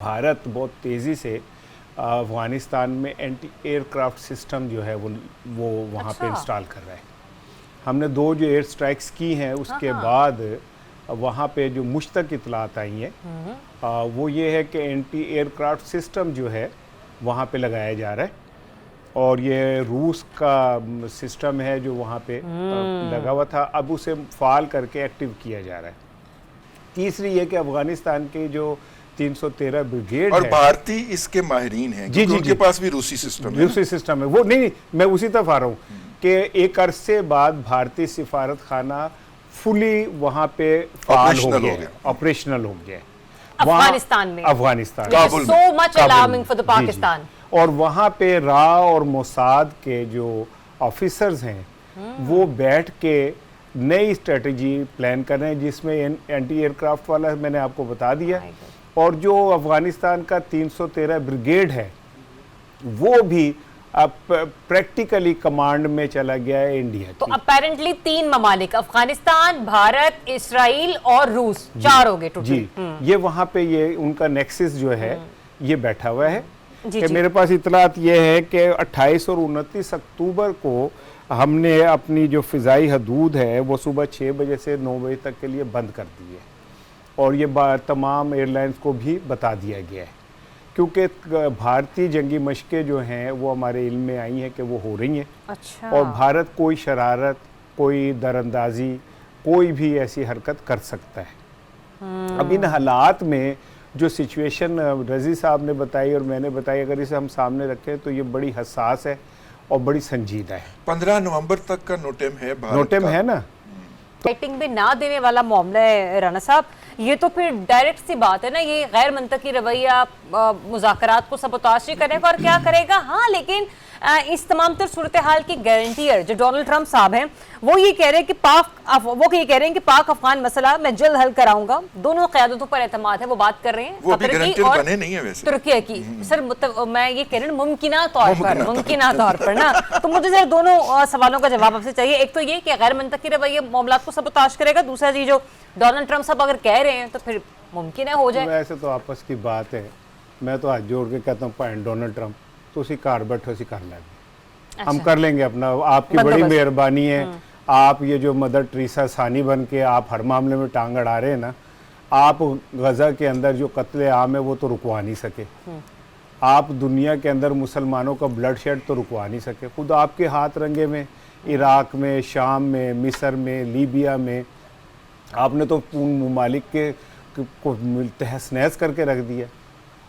भारत बहुत तेज़ी से अफ़गानिस्तान में एंटी एयरक्राफ्ट सिस्टम जो है वो वहाँ पे इंस्टॉल कर रहा है। हमने 2 जो एयर स्ट्राइक्स की हैं उसके बाद वहाँ पे जो मुश्तक इतलात आई हैं वो ये है कि एंटी एयरक्राफ्ट सिस्टम जो है वहाँ पे लगाया जा रहा है और ये रूस का सिस्टम है जो वहाँ पे लगा हुआ था, अब उसे फाल करके एक्टिव किया जा रहा है। तीसरी ये कि अफ़गानिस्तान की जो 313 ब्रिगेड और है, भारतीय इसके माहिरीन हैं क्योंकि उनके पास भी रूसी सिस्टम है वो नहीं, मैं उसी तरफ आ रहा हूँ कि एक अरसे बाद भारतीय सिफारत खाना फुली वहाँ पे फाल हो गया, ऑपरेशनल हो गया अफगानिस्तान में, Kabul so much alarming for the Pakistan. और वहाँ पे रा और मोसाद के जो ऑफिसर्स हैं वो बैठ के नई स्ट्रेटजी प्लान कर रहे हैं जिसमें एंटी एयरक्राफ्ट वाला मैंने आपको बता दिया, और जो अफगानिस्तान का 313 ब्रिगेड है वो भी अब प्रैक्टिकली कमांड में चला गया है इंडिया। तो अपेरेंटली 3 ममालिक, अफगानिस्तान, भारत, इस्राइल और रूस, 4 हो गए टोटल। जी, ये वहाँ पे ये उनका नेक्सिस जो है ये बैठा हुआ है। कि मेरे पास इतलात ये है कि 28 और 29 अक्टूबर को हमने अपनी जो फ़िज़ाई हदूद है वो सुबह 6 बजे से 9 बजे तक के लिए बंद कर दी है और ये तमाम एयरलाइंस को भी बता दिया गया है, क्योंकि भारतीय जंगी मशक़ें जो हैं वो हमारे इल्म में आई हैं कि वो हो रही हैं। अच्छा। और भारत कोई शरारत, कोई दरअंदाजी, कोई भी ऐसी हरकत कर सकता है। अब इन हालात में जो सिचुएशन रज़ी साहब ने बताई और मैंने बताई, अगर इसे हम सामने रखें तो ये बड़ी हसास है और बड़ी संजीदा है। 15 नवंबर तक का नोटेम है, नोटेम है ना, रेटिंग भी ना देने वाला मामला है राना साहब। ये तो फिर डायरेक्ट सी बात है ना, ये गैर मंतकी रवैया मुज़ाकरात को सबताशी करेगा और क्या करेगा। हाँ, लेकिन इस तमाम तर सूरत हाल की गारंटियर जो डोनाल्ड ट्रंप साहब हैं वो ये कह रहे हैं कि पाक अफगान मसला मैं जल्द हल कराऊंगा। दोनों क़यादतों पर एतमाद है, वो बात कर रहे हैं वो भी गारंटियर बने नहीं है वैसे तुर्की की। सर मैं ये कह रही हूँ मुमकिना तौर पर ना, तो मुझे सर दोनों सवालों का जवाब आपसे चाहिए। एक तो ये कि गैर मंतकी रवैया मामला को सबताश करेगा, दूसरा जी जो डोनाल्ड ट्रंप साहब अगर कह रहे हैं तो फिर मुमकिन है हो जाए। वैसे तो आपस की बात है, मैं तो हाथ जोड़ के कहता हूँ भाई डोनाल्ड ट्रंप तो उसी कार बैठो उसी कर लेंगे। हम कर लेंगे अपना, आपकी बड़ी मेहरबानी है। आप ये जो मदर टेरेसा सानी बन के आप हर मामले में टांग अड़ा रहे हैं ना, आप गजा के अंदर जो कत्ले आम है वो तो रुकवा नहीं सके, आप दुनिया के अंदर मुसलमानों का ब्लड शेड तो रुकवा नहीं सके। खुद आपके हाथ रंगे में इराक में, शाम में, मिस्र में, लीबिया में आपने तो ममालिक के को तहस नहस करके रख दिया।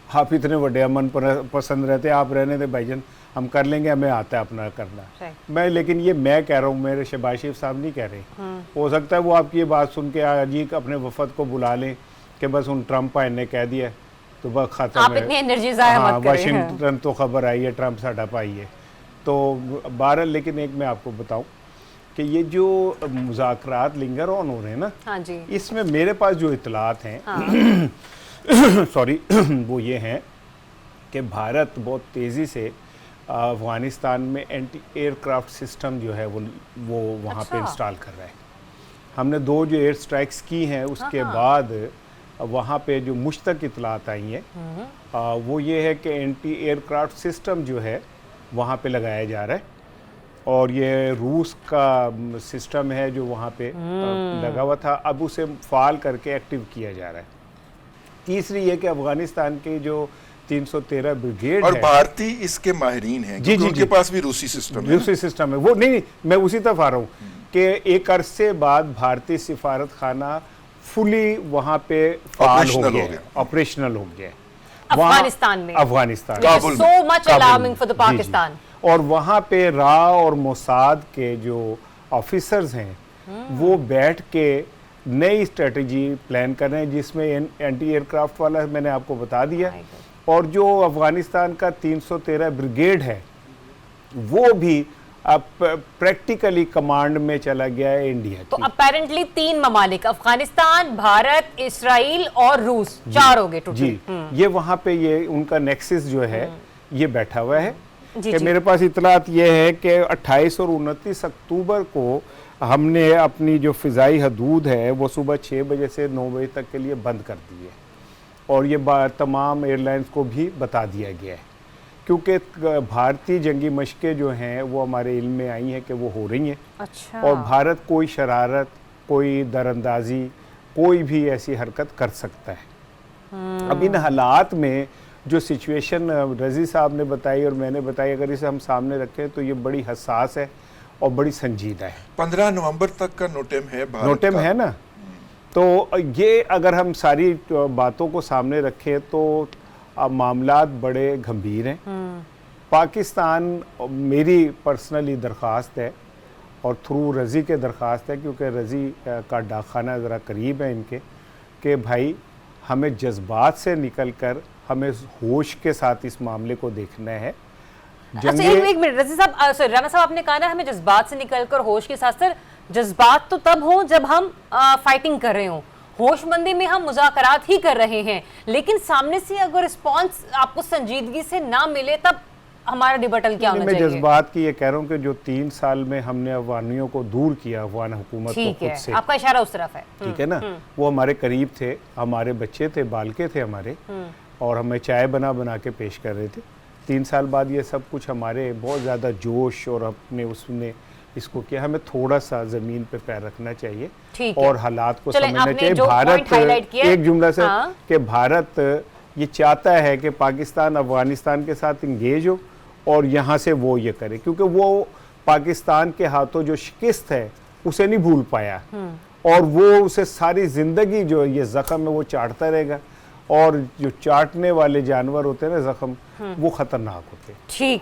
आप इतने बड़े अमन पसंद रहते, आप रहने दे भाईजान, हम कर लेंगे, हमें आता है अपना करना। मैं लेकिन ये मैं कह रहा हूँ, मेरे शहबाज शरीफ साहब नहीं कह रहे। हो सकता है वो आपकी ये बात सुन के आज ही अपने वफद को बुला लें कि बस उन ट्रंप भाई ने कह दिया तो बस खत्म है। हाँ, वाशिंगटन तो खबर आई है ट्रंप साडा भाई है तो 12। लेकिन एक मैं आपको बताऊँ कि ये जो मुज़ाकरात लिंगर ऑन हो रहे हैं ना, हाँ जी, इसमें मेरे पास जो इतलात हैं सॉरी वो ये हैं कि भारत बहुत तेज़ी से अफ़गानिस्तान में एंटी एयरक्राफ्ट सिस्टम जो है वो वहाँ पे इंस्टॉल कर रहा है। हमने 2 जो एयर स्ट्राइक्स की हैं उसके बाद वहाँ पे जो मुश्तक इतलात आई हैं वो ये है कि एंटी एयरक्राफ्ट सिस्टम जो है वहाँ पे लगाया जा रहा है और ये रूस का सिस्टम है जो वहाँ पे लगा हुआ था, अब उसे फाल करके एक्टिव किया जा रहा है। तीसरी ये कि अफ़गानिस्तान की जो 313 ब्रिगेड और है, भारतीय इसके माहिरीन हैं क्योंकि उनके पास भी रूसी सिस्टम है वो नहीं, मैं उसी तरफ आ रहा हूँ कि एक अरसे बाद भारतीय सिफारत खाना फुली वहाँ पे फाल हो गया, ऑपरेशनल हो गया Afghanistan Kabul, so much alarming for the Pakistan. और वहाँ पे रा और मोसाद के जो ऑफिसर्स हैं वो बैठ के नई स्ट्रेटजी प्लान कर रहे हैं जिसमें एंटी एयरक्राफ्ट वाला मैंने आपको बता दिया, और जो अफ़गानिस्तान का 313 ब्रिगेड है वो भी अब प्रैक्टिकली कमांड में चला गया है इंडिया। तो अपेरेंटली 3 ममालिक, अफगानिस्तान, भारत, इस्राइल और रूस, 4 हो गए टोटल। जी, ये वहाँ पे ये उनका नेक्सिस जो है ये बैठा हुआ है। कि मेरे पास इतलात ये है कि 28 और 29 अक्टूबर को हमने अपनी जो फ़िज़ाई हदूद है वो सुबह 6 बजे से 9 बजे तक के लिए बंद कर दी है और ये तमाम एयरलाइंस को भी बता दिया गया है, क्योंकि भारतीय जंगी मशकें जो हैं वो हमारे इल्म में आई हैं कि वो हो रही हैं। अच्छा। और भारत कोई शरारत, कोई दरअंदाजी, कोई भी ऐसी हरकत कर सकता है। अब इन हालात में जो सिचुएशन रज़ी साहब ने बताई और मैंने बताई, अगर इसे हम सामने रखें तो ये बड़ी हसास है और बड़ी संजीदा है। 15 नवंबर तक का नोटेम है भारत नोटेम का। है ना, तो ये अगर हम सारी बातों को सामने रखें तो मामलात बड़े गंभीर हैं। पाकिस्तान, मेरी पर्सनली दरख्वास्त है और थ्रू रज़ी के दरख्वास्त है, क्योंकि रज़ी का डाकखाना ज़रा करीब है इनके, कि भाई हमें जज्बात से निकल कर हमें होश के साथ इस मामले को देखना है। अच्छा, एक मिनट रज़ी साहब, सॉरी राना साहब, आपने कहा ना हमें जज्बात से निकलकर होश के साथ। सर, जज्बात तो तब हो जब हम फाइटिंग कर रहे हो, होशमंदी में हम मुज़ाकरात ही कर रहे हैं, लेकिन सामने से अगर रिस्पॉन्स आपको संजीदगी से ना मिले तब हमारा डिबेटल क्या होना चाहिए? मैं जज्बात की ये कह रहा हूँ कि जो 3 साल में हमने अफगानियों को दूर किया, अफगान हुकूमत को खुद से, आपका इशारा उस तरफ है, ठीक है ना, वो हमारे करीब थे, हमारे बच्चे थे, बालके थे हमारे, और हमें चाय बना बना के पेश कर रहे थे। 3 साल बाद ये सब कुछ हमारे बहुत ज़्यादा जोश और अपने उसने इसको किया। हमें थोड़ा सा ज़मीन पे पैर रखना चाहिए और हालात को समझना चाहिए। भारत, एक जुमला से, कि भारत ये चाहता है कि पाकिस्तान अफगानिस्तान के साथ इंगेज हो और यहाँ से वो ये करे, क्योंकि वो पाकिस्तान के हाथों जो शिकस्त है उसे नहीं भूल पाया और वो उसे सारी ज़िंदगी जो ये ज़ख्म है वो चाटता रहेगा, और जो चाटने वाले जानवर होते हैं ना ज़ख्म, वो ख़तरनाक होते हैं। ठीक।